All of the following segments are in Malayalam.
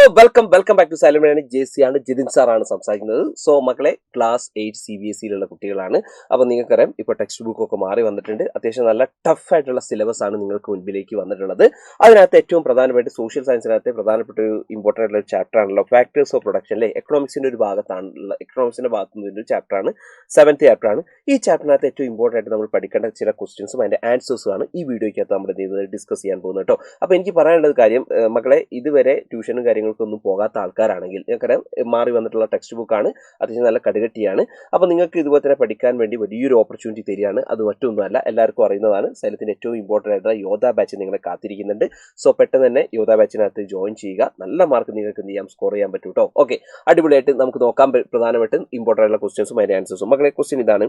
Welcome back to silent JC ആണ്. ജിതിൻ സാറാണ് സംസാരിക്കുന്നത്. സോ മക്കളെ, ക്ലാസ് 8 CBSE കുട്ടികളാണ്. അപ്പോൾ നിങ്ങൾക്കറിയാം, ഇപ്പോൾ ടെക്സ്റ്റ് ബുക്ക് ഒക്കെ മാറി വന്നിട്ടുണ്ട്. അത്യാവശ്യം നല്ല ടഫ് ആയിട്ടുള്ള സിലബസ് ആണ് നിങ്ങൾക്ക് മുൻപിലേക്ക് വന്നിട്ടുള്ളത്. അതിനകത്ത് ഏറ്റവും പ്രധാനമായിട്ട് സോഷ്യൽ സയൻസിനകത്ത് പ്രധാനപ്പെട്ട ഒരു ഇമ്പോർട്ടൻ്റ് ആയിട്ടുള്ള ഒരു ചാപ്റ്റർ ആണല്ലോ ഫാക്ടേഴ്സ് ഓഫ് പ്രൊഡക്ഷൻ. അല്ലേ, എക്കണോമിക്സിന്റെ ഒരു ഭാഗത്താണുള്ള എക്കണോമിക്സിന്റെ ഭാഗത്തു നിന്നൊരു ചാപ്റ്റർ ആണ്, 7th ചാപ്റ്റർ ആണ്. ഈ ചാപ്റ്ററിനകത്ത് ഏറ്റവും ഇമ്പോർട്ടൻ്റ് ആയിട്ട് നമ്മൾ പഠിക്കേണ്ട ചില ക്വസ്റ്റ്യൻസും അതിന്റെ ആൻസേഴ്സും ആണ് ഈ വീഡിയോയ്ക്കകത്ത് നമ്മൾ ഡിസ്കസ് ചെയ്യാൻ പോകുന്നത് കേട്ടോ. അപ്പോൾ എനിക്ക് പറയാനുള്ളത് കാര്യം, മക്കളെ, ഇതുവരെ ട്യൂഷനും കാര്യങ്ങൾക്കൊന്നും പോകാത്ത ആൾക്കാരാണെങ്കിൽ നിങ്ങൾക്കറിയാം, മാറി വന്നിട്ടുള്ള ടെക്സ്റ്റ് ബുക്കാണ്, അത്യാവശ്യം നല്ല കടുകട്ടിയാണ്. അപ്പോൾ നിങ്ങൾക്ക് ഇതുപോലെ തന്നെ പഠിക്കാൻ വേണ്ടി വലിയൊരു ഓപ്പർച്യൂണിറ്റി തരികയാണ്. അത് മറ്റൊന്നുമല്ല, എല്ലാവർക്കും അറിയുന്നതാണ്, സൈലത്തിന്റെ ഏറ്റവും ഇമ്പോർട്ടൻ്റ് ആയിട്ടുള്ള യോധ ബാച്ച് നിങ്ങളെ കാത്തിരിക്കുന്നുണ്ട്. സോ പെട്ടെന്ന് തന്നെ യോധ ബാച്ചിനകത്ത് ജോയിൻ ചെയ്യുക. നല്ല മാർക്ക് നിങ്ങൾക്ക് എന്ത് ചെയ്യാം, സ്കോർ ചെയ്യാൻ പറ്റും കേട്ടോ. ഓക്കെ, അടിപൊളിയായിട്ട് നമുക്ക് നോക്കാം പ്രധാനമായിട്ടും ഇമ്പോർട്ടൻ്റ് ആയിട്ടുള്ള ക്വസ്റ്റ്യൻസും അതിന്റെ ആൻസേഴ്സും. മക്കളെ, ക്വസ്റ്റ്യൻ ഇതാണ്: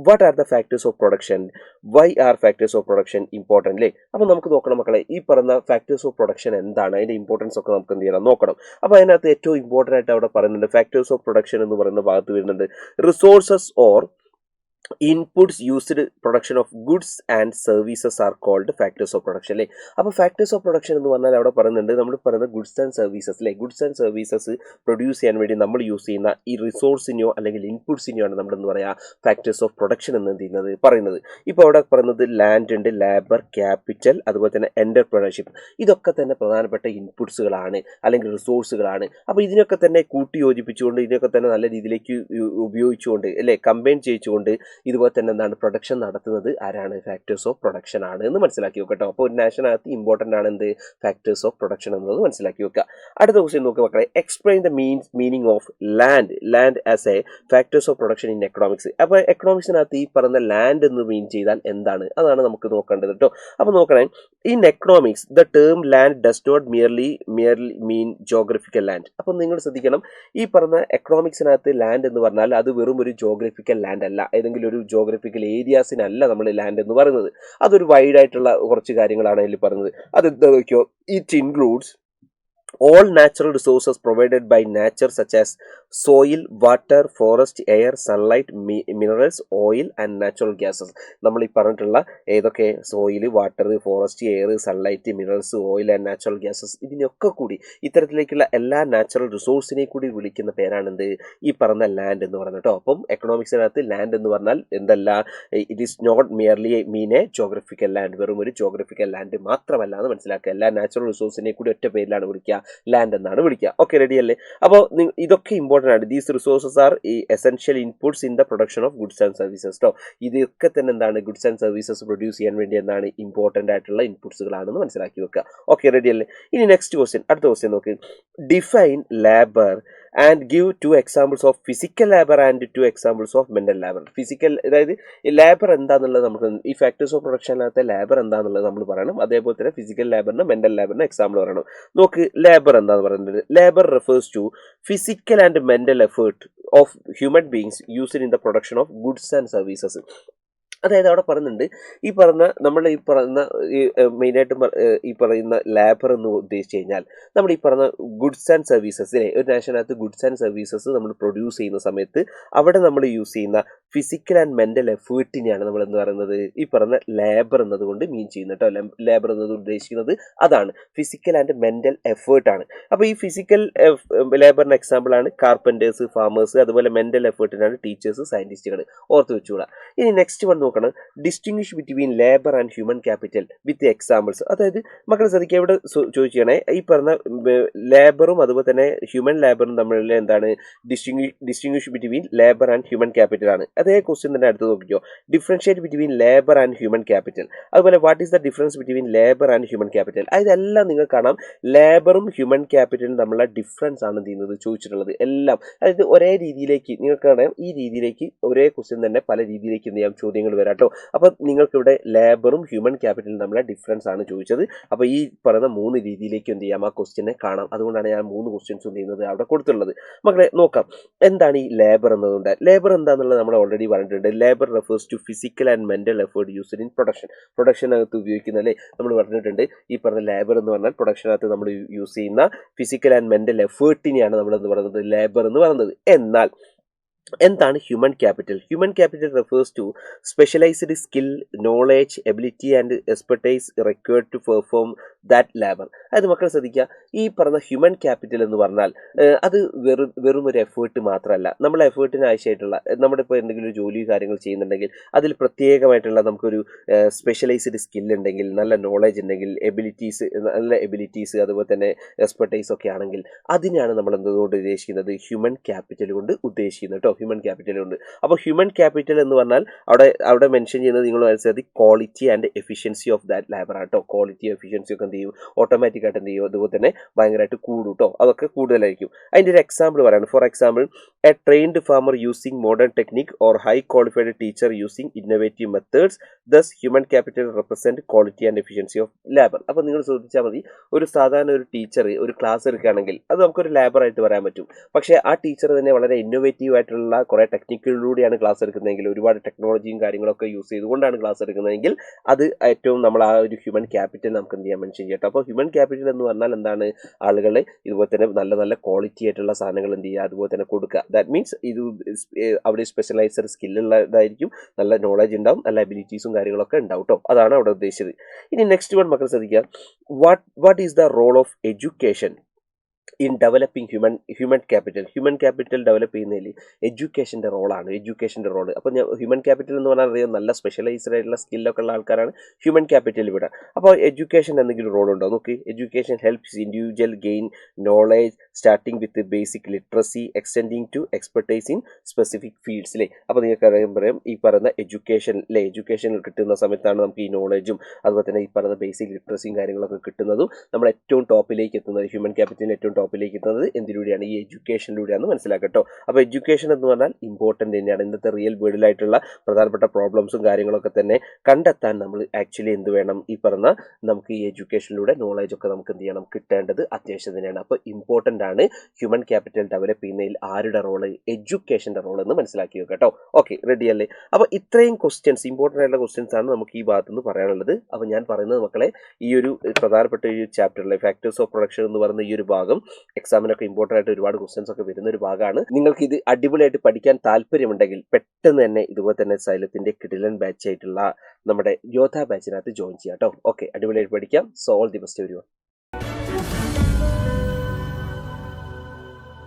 what are the factors of production? Why are factors of production important? അല്ലേ, അപ്പോൾ നമുക്ക് നോക്കണം മക്കളെ, ഈ പറഞ്ഞ ഫാക്ടേഴ്സ് ഓഫ് പ്രൊഡക്ഷൻ എന്താണ്, അതിന്റെ ഇമ്പോർട്ടൻസ് ഒക്കെ നമുക്ക് എന്ത് ചെയ്യണം, നോക്കണം. അപ്പോൾ അതിനകത്ത് ഏറ്റവും ഇമ്പോർട്ടൻ്റ് ആയിട്ട് അവിടെ പറയുന്നുണ്ട്, ഫാക്ടേഴ്സ് ഓഫ് പ്രൊഡക്ഷൻ എന്ന് പറയുന്ന ഭാഗത്ത് വരുന്നുണ്ട് resources or inputs used production of goods and services are called factors of production. അല്ലേ, അപ്പോൾ ഫാക്ടേഴ്സ് ഓഫ് പ്രൊഡക്ഷൻ എന്ന് പറഞ്ഞാൽ അവിടെ പറയുന്നുണ്ട്, നമ്മൾ പറയുന്ന ഗുഡ്സ് ആൻഡ് സർവീസസ്. അല്ലേ, ഗുഡ്സ് ആൻഡ് സർവീസസ് പ്രൊഡ്യൂസ് ചെയ്യാൻ വേണ്ടി നമ്മൾ യൂസ് ചെയ്യുന്ന ഈ റിസോഴ്സിനെയോ അല്ലെങ്കിൽ ഇൻപുട്സിനെയോ ആണ് നമ്മൾ എന്ന് പറയുക ഫാക്ടേഴ്സ് ഓഫ് പ്രൊഡക്ഷൻ എന്ന് പറയുന്നത്. ഇപ്പോൾ അവിടെ പറയുന്നത് ലാൻഡ് ഉണ്ട്, ലേബർ, ക്യാപിറ്റൽ, അതുപോലെ തന്നെ എന്റർപ്രണർഷിപ്പ്. ഇതൊക്കെ തന്നെ പ്രധാനപ്പെട്ട ഇൻപുട്സുകളാണ് അല്ലെങ്കിൽ റിസോഴ്സുകളാണ്. അപ്പോൾ ഇതിനൊക്കെ തന്നെ കൂട്ടി യോജിപ്പിച്ചുകൊണ്ട്, ഇതിനൊക്കെ തന്നെ നല്ല രീതിയിലേക്ക് ഉപയോഗിച്ചുകൊണ്ട്, അല്ലേ, കമ്പൈൻ ചെയ്യിച്ചുകൊണ്ട് ഇതുപോലെ തന്നെ എന്താണ് പ്രൊഡക്ഷൻ നടത്തുന്നത് ആരാണ്? ഫാക്ടേഴ്സ് ഓഫ് പ്രൊഡക്ഷൻ ആണ് എന്ന് മനസ്സിലാക്കി വെക്കട്ടോ. അപ്പോൾ ഒരു നാഷനകത്ത് ഇമ്പോർട്ടൻ്റ് ആണ് എന്ത്? ഫാക്ടേഴ്സ് ഓഫ് പ്രൊഡക്ഷൻ എന്നത് മനസ്സിലാക്കി വെക്കുക. അടുത്ത ക്വസ്റ്റ്യൻ നോക്കുക മക്കളെ, explain the meaning of land as A factors of production in economics. അപ്പോൾ എക്കണോമിക്സിനകത്ത് ഈ പറഞ്ഞ ലാൻഡ് എന്ന് മീൻ ചെയ്താൽ എന്താണ്? അതാണ് നമുക്ക് നോക്കേണ്ടത് കേട്ടോ. അപ്പോൾ നോക്കണേ, in economics the term land does not merely mean geographical land. അപ്പോൾ നിങ്ങൾ ശ്രദ്ധിക്കണം, ഈ പറഞ്ഞ എക്കണോമിക്സിനകത്ത് ലാൻഡ് എന്ന് പറഞ്ഞാൽ അത് വെറും ഒരു ജോഗ്രഫിക്കൽ ലാൻഡ് അല്ല, ഏതെങ്കിലും ഒരു ജോഗ്രഫിക്കൽ ഏരിയാസിനല്ല നമ്മൾ ലാൻഡ് എന്ന് പറയുന്നത്. അതൊരു വൈഡ് ആയിട്ടുള്ള കുറച്ച് കാര്യങ്ങളാണ് അതിൽ പറയുന്നത്. അത് എന്താ നോക്കിയോ, it includes all natural resources provided by nature such as soil, water, forest, air, sunlight, minerals, oil and natural gases. നമ്മൾ ഈ പറഞ്ഞിട്ടുള്ള ഏതൊക്കെ soil, water, forest, air, sunlight, minerals, oil and natural gases, ഇതിനൊക്കെ കൂടി ഇത്തരത്തിലേക്കുള്ള എല്ലാ നാച്ചുറൽ റിസോഴ്സിനെ കൂടി വിളിക്കുന്ന പേരാണെന്ത്? ഈ പറഞ്ഞ ലാൻഡ് എന്ന് പറയുന്നത് കേട്ടോ. അപ്പം എക്കണോമിക്സിനകത്ത് ലാൻഡ് എന്ന് പറഞ്ഞാൽ എന്തല്ല, it is not merely mean a geographical land, വെറും ഒരു ജോഗ്രഫിക്കൽ ലാൻഡ് മാത്രമല്ല എന്ന് മനസ്സിലാക്കുക. എല്ലാ നാച്ചുറൽ റിസോഴ്സിനെ കൂടി ഒറ്റ പേരിലാണ് വിളിക്കുക, ലാൻഡ് എന്നാണ് വിളിക്കുക. ഓക്കെ, റെഡി അല്ലേ? അപ്പോൾ ഇതൊക്കെ ഇമ്പോർട്ടൻ്റ് ആണ്. These resources are essential inputs in the production of goods and services കേട്ടോ. ഇതൊക്കെ തന്നെ എന്താണ്? ഗുഡ്സ് ആൻഡ് സർവീസസ് പ്രൊഡ്യൂസ് ചെയ്യാൻ വേണ്ടി എന്താണ് ഇമ്പോർട്ടൻ്റ് ആയിട്ടുള്ള ഇൻപുട്സുകളാണെന്ന് മനസ്സിലാക്കി വെക്കുക. ഓക്കെ, റെഡി അല്ലേ? ഇനി നെക്സ്റ്റ് ക്വസ്റ്റ്യൻ, അടുത്ത ക്വസ്റ്റ്യൻ നോക്ക്. Define labour and give 2 examples of physical labour and 2 examples of mental labour. Physical, അതായത് ലേബർ എന്താണെന്നുള്ളത് നമുക്ക് ഈ ഫാക്ടേഴ്സ് ഓഫ് പ്രൊഡക്ഷനകത്തെ ലേബർ എന്താണെന്നുള്ളത് നമ്മൾ പറയണം. അതേപോലെ തന്നെ ഫിസിക്കൽ ലേബറിന് മെന്റൽ ലേബറിന് എക്സാമ്പിൾ പറയണം. നോക്ക്, ലേബർ എന്താന്ന് പറയുന്നത്, labour refers to physical and mental effort of human beings used in the production of goods and services. അതായത് അവിടെ പറയുന്നുണ്ട്, ഈ പറഞ്ഞ നമ്മൾ ഈ പറയുന്ന മെയിനായിട്ടും ഈ പറയുന്ന ലേബർ എന്ന് ഉദ്ദേശിച്ച് കഴിഞ്ഞാൽ നമ്മൾ ഈ പറഞ്ഞ ഗുഡ്സ് ആൻഡ് സർവീസസ്, ഒരു നാഷനകത്ത് ഗുഡ്സ് ആൻഡ് സർവീസസ് നമ്മൾ പ്രൊഡ്യൂസ് ചെയ്യുന്ന സമയത്ത് അവിടെ നമ്മൾ യൂസ് ചെയ്യുന്ന ഫിസിക്കൽ ആൻഡ് മെന്റൽ എഫേർട്ടിനെയാണ് നമ്മൾ എന്ന് പറയുന്നത് ഈ പറഞ്ഞ ലേബർ എന്നതുകൊണ്ട് മീൻ ചെയ്യുന്നത് കേട്ടോ. ലേബർ എന്നത് ഉദ്ദേശിക്കുന്നത് അതാണ്, ഫിസിക്കൽ ആൻഡ് മെന്റൽ എഫേർട്ടാണ്. അപ്പോൾ ഈ ഫിസിക്കൽ ലേബറിന് എക്സാമ്പിൾ ആണ് കാർപ്പൻറ്റേഴ്സ്, ഫാമേഴ്സ്, അതുപോലെ മെന്റൽ എഫേർട്ടിനാണ് ടീച്ചേഴ്സ്, സയന്റിസ്റ്റുകൾ. ഓർത്ത് വെച്ചുകൂടാ. ഇനി നെക്സ്റ്റ് വൺ നോക്കണം, distinguish between labour and human capital with examples. അതായത് മക്കൾ ശ്രദ്ധിക്കുക, ഇവിടെ ചോദിക്കുകയാണെ ഈ പറഞ്ഞ ലേബറും അതുപോലെ തന്നെ ഹ്യൂമൻ ലേബറും തമ്മിലുള്ള എന്താണ് distinguish between labour and human capital ആണ്. അതേ ക്വസ്റ്റ്യൻ തന്നെ അടുത്ത് നോക്കിയോ, differentiate between labour and human capital. അതുപോലെ what is the difference between labour and human capital. അതെല്ലാം നിങ്ങൾ കാണാം, ലേബറും ഹ്യൂമൻ ക്യാപിറ്റലും തമ്മിലുള്ള ഡിഫറൻസ് ആണ് ചെയ്യുന്നത് ചോദിച്ചിട്ടുള്ളത് എല്ലാം. അതായത് ഒരേ രീതിയിലേക്ക് നിങ്ങൾക്ക് കാണാം, ഈ രീതിയിലേക്ക് ഒരേ ക്വസ്റ്റ്യൻ തന്നെ പല രീതിയിലേക്ക് എന്ത് ചെയ്യാം, ചോദ്യങ്ങൾ വരാം കേട്ടോ. അപ്പോൾ നിങ്ങൾക്ക് ഇവിടെ ലേബറും ഹ്യൂമൻ ക്യാപിറ്റലും തമ്മിലുള്ള ഡിഫറൻസ് ആണ് ചോദിച്ചത്. അപ്പോൾ ഈ പറയുന്ന 3 രീതിയിലേക്ക് എന്ത് ചെയ്യാം, ആ ക്വസ്റ്റ്യനെ കാണാം. അതുകൊണ്ടാണ് ഞാൻ 3 ക്വസ്റ്റ്യൻസ് എന്ത് ചെയ്യുന്നത് അവിടെ കൊടുത്തുള്ളത്. മക്കളെ നോക്കാം, എന്താണ് ഈ ലേബർ എന്നതുകൊണ്ട്. ലേബർ എന്താണെന്നുള്ളത് നമ്മൾ ഓൾറെഡി പറഞ്ഞിട്ടുണ്ട്. Labour refers to physical and mental effort used in പ്രൊഡക്ഷനകത്ത് ഉപയോഗിക്കുന്ന, അല്ലേ, നമ്മൾ പറഞ്ഞിട്ടുണ്ട്. ഈ പറഞ്ഞ ലേബർ എന്ന് പറഞ്ഞാൽ പ്രൊഡക്ഷനകത്ത് നമ്മൾ യൂസ് ചെയ്യുന്ന ഫിസിക്കൽ ആൻഡ് മെന്റൽ എഫേർട്ടിനെയാണ് നമ്മൾ എന്ന് പറയുന്നത് ലേബർ എന്ന് പറയുന്നത്. എന്നാൽ എന്താണ് human capital? Human capital refers to specialised skill, knowledge, ability and expertise required to perform that labour. അതായത് മക്കൾ ശ്രദ്ധിക്കുക, ഈ പറഞ്ഞ ഹ്യൂമൻ ക്യാപിറ്റൽ എന്ന് പറഞ്ഞാൽ അത് വെറും ഒരു എഫേർട്ട് മാത്രമല്ല. നമ്മൾ എഫേർട്ടിന് ആവശ്യമായിട്ടുള്ള നമ്മുടെ ഇപ്പോൾ എന്തെങ്കിലും ഒരു ജോലി കാര്യങ്ങൾ ചെയ്യുന്നുണ്ടെങ്കിൽ അതിൽ പ്രത്യേകമായിട്ടുള്ള നമുക്കൊരു സ്പെഷ്യലൈസ്ഡ് സ്കിൽ ഉണ്ടെങ്കിൽ, നല്ല നോളജ് ഉണ്ടെങ്കിൽ, നല്ല എബിലിറ്റീസ് അതുപോലെ തന്നെ എക്സ്പെർട്ടൈസ് ഒക്കെ ആണെങ്കിൽ അതിനെയാണ് നമ്മൾ എന്തുകൊണ്ട് ഉദ്ദേശിക്കുന്നത്, ഹ്യൂമൻ ക്യാപിറ്റൽ കൊണ്ട് ഉദ്ദേശിക്കുന്നത് കേട്ടോ. ഹ്യൂമൻ ക്യാപിറ്റൽ കൊണ്ട്. അപ്പോൾ ഹ്യൂമൻ ക്യാപിറ്റൽ എന്ന് പറഞ്ഞാൽ അവിടെ മെൻഷൻ ചെയ്യുന്നത് നിങ്ങൾ മനസ്സിലാക്കി quality and efficiency of that labour ആട്ടോ. ക്വാളിറ്റി എഫിഷ്യൻസി ഒക്കെ എന്ത് ചെയ്യും, ഓട്ടോമാറ്റിക് ആയിട്ട് എന്ത് ചെയ്യും, അതുപോലെ തന്നെ ഭയങ്കരമായിട്ട് കൂടും കേട്ടോ. അതൊക്കെ കൂടുതലായിരിക്കും. അതിൻ്റെ ഒരു എക്സാമ്പിൾ പറയാണ്. For example, a trained farmer using modern technique or high qualified teacher using innovative methods, thus human capital represent quality and efficiency of labour. അപ്പോൾ നിങ്ങൾ ശ്രദ്ധിച്ചാൽ മതി, ഒരു സാധാരണ ഒരു ടീച്ചർ ഒരു ക്ലാസ് എടുക്കുകയാണെങ്കിൽ അത് നമുക്കൊരു ലേബറായിട്ട് പറയാൻ പറ്റും. പക്ഷേ ആ ടീച്ചർ തന്നെ വളരെ ഇന്നോവേറ്റീവ് ആയിട്ടുള്ള കുറേ ടെക്നിക്കിലൂടെയാണ് ക്ലാസ് എടുക്കുന്നതെങ്കിൽ, ഒരുപാട് ടെക്നോളജിയും കാര്യങ്ങളൊക്കെ യൂസ് ചെയ്തുകൊണ്ടാണ് ക്ലാസ് എടുക്കുന്നതെങ്കിൽ അത് ഏറ്റവും നമ്മൾ ആ ഒരു ഹ്യൂമൻ ക്യാപിറ്റൽ നമുക്ക് എന്ത് ചെയ്യാൻ മെൻഷൻ ചെയ്യട്ടോ. അപ്പോൾ ഹ്യൂമൻ ക്യാപിറ്റൽ എന്ന് പറഞ്ഞാൽ എന്താണ്, ആളുകളെ ഇതുപോലെ തന്നെ നല്ല നല്ല ക്വാളിറ്റി ആയിട്ടുള്ള സാധനങ്ങൾ എന്ത് ചെയ്യുക, അതുപോലെ തന്നെ കൊടുക്കുക. ദാറ്റ് മീൻസ് ഇത് അവിടെ സ്പെഷ്യലൈസ്ഡ് സ്കില്ലുള്ളതായിരിക്കും, നല്ല നോളജ് ഉണ്ടാവും, നല്ല എബിലിറ്റീസും കാര്യങ്ങളൊക്കെ ഉണ്ടാവും കേട്ടോ. അതാണ് അവിടെ ഉദ്ദേശിച്ചത്. ഇനി നെക്സ്റ്റ് വൺ മക്കൾ ശ്രദ്ധിക്കുക, what is the role of education in developing human capital. Human capital develop ചെയ്യുന്നതിൽ എഡ്യൂക്കേഷൻ്റെ റോളാണ്. എഡ്യൂക്കേഷൻ്റെ റോള്. അപ്പോൾ ഹ്യൂമൻ ക്യാപിറ്റൽ എന്ന് പറഞ്ഞാൽ അറിയാം, നല്ല സ്പെഷ്യലൈസ്ഡ് ആയിട്ടുള്ള സ്കില്ലൊക്കെ ഉള്ള ആൾക്കാരാണ് ഹ്യൂമൻ ക്യാപിറ്റൽ ഇവിടെ. അപ്പോൾ എഡ്യൂക്കേഷൻ എന്തെങ്കിലും റോൾ ഉണ്ടോ നോക്കി. Education helps individual gain knowledge starting with basic literacy extending to expertise in specific ഫീൽഡ്സിലെ. അപ്പോൾ നിങ്ങൾക്ക് പറയാം ഈ പറയുന്ന എഡ്യൂക്കേഷൻ കിട്ടുന്ന സമയത്താണ് നമുക്ക് ഈ നോളജും അതുപോലെ തന്നെ ഈ പറയുന്ന ബേസിക് ലിറ്ററസിയും കാര്യങ്ങളൊക്കെ കിട്ടുന്നതും നമ്മൾ ഏറ്റവും ടോപ്പിലേക്ക് എത്തുന്നത്, ഹ്യൂമൻ ക്യാപിറ്റലിന് ഏറ്റവും ടോപ്പിലേക്ക് എത്തുന്നത് എന്തിലൂടെയാണ്, ഈ എഡ്യൂക്കേഷനിലൂടെയാണ് മനസ്സിലാക്കട്ടോ. അപ്പോൾ എഡ്യൂക്കേഷൻ എന്ന് പറഞ്ഞാൽ ഇമ്പോർട്ടൻ്റ് തന്നെയാണ്. ഇന്നത്തെ റിയൽ വേൾഡിലായിട്ടുള്ള പ്രധാനപ്പെട്ട പ്രോബ്ലംസും കാര്യങ്ങളൊക്കെ തന്നെ കണ്ടെത്താൻ നമ്മൾ ആക്ച്വലി എന്ത് വേണം, ഈ പറഞ്ഞ നമുക്ക് ഈ എഡ്യൂക്കേഷനിലൂടെ നോളജൊക്കെ നമുക്ക് എന്ത് ചെയ്യണം, കിട്ടേണ്ടത് അത്യാവശ്യം തന്നെയാണ്. അപ്പോൾ ഇമ്പോർട്ടൻ്റ് ആണ് ഹ്യൂമൻ ക്യാപിറ്റൽ ഡെവലപ്പ് ചെയ്യുന്നതിൽ ആരുടെ റോള്, എഡ്യൂക്കേഷൻ്റെ റോൾ എന്ന് മനസ്സിലാക്കി വെക്കട്ടോ. ഓക്കെ, റെഡി അല്ലേ? അപ്പോൾ ഇത്രയും ക്വസ്റ്റ്യൻസ്, ഇമ്പോർട്ടൻ്റ് ആയിട്ടുള്ള ക്വസ്റ്റ്യൻസ് ആണ് നമുക്ക് ഈ ഭാഗത്ത് നിന്ന് പറയാനുള്ളത്. അപ്പോൾ ഞാൻ പറയുന്നത് മക്കളെ, ഈ ഒരു പ്രധാനപ്പെട്ട ഈ ചാപ്റ്ററിലെ ഫാക്ടേഴ്സ് ഓഫ് പ്രൊഡക്ഷൻ എന്ന് പറയുന്ന ഈ ഒരു ഭാഗം എക്സാമിനൊക്കെ ഇമ്പോർട്ടൻ്റ് ആയിട്ട് ഒരുപാട് ക്വസ്റ്റൻസ് ഒക്കെ വരുന്ന ഒരു ഭാഗമാണ്. നിങ്ങൾക്ക് ഇത് അടിപൊളിയായിട്ട് പഠിക്കാൻ താല്പര്യമുണ്ടെങ്കിൽ പെട്ടെന്ന് തന്നെ ഇതുപോലെ തന്നെ സൈലത്തിന്റെ കിടിലൻ ബാച്ച് ആയിട്ടുള്ള നമ്മുടെ യോധ ബാച്ചിനകത്ത് ജോയിൻ ചെയ്യാം കേട്ടോ. ഓക്കെ, അടിപൊളിയായിട്ട് പഠിക്കാം. So all the best everyone.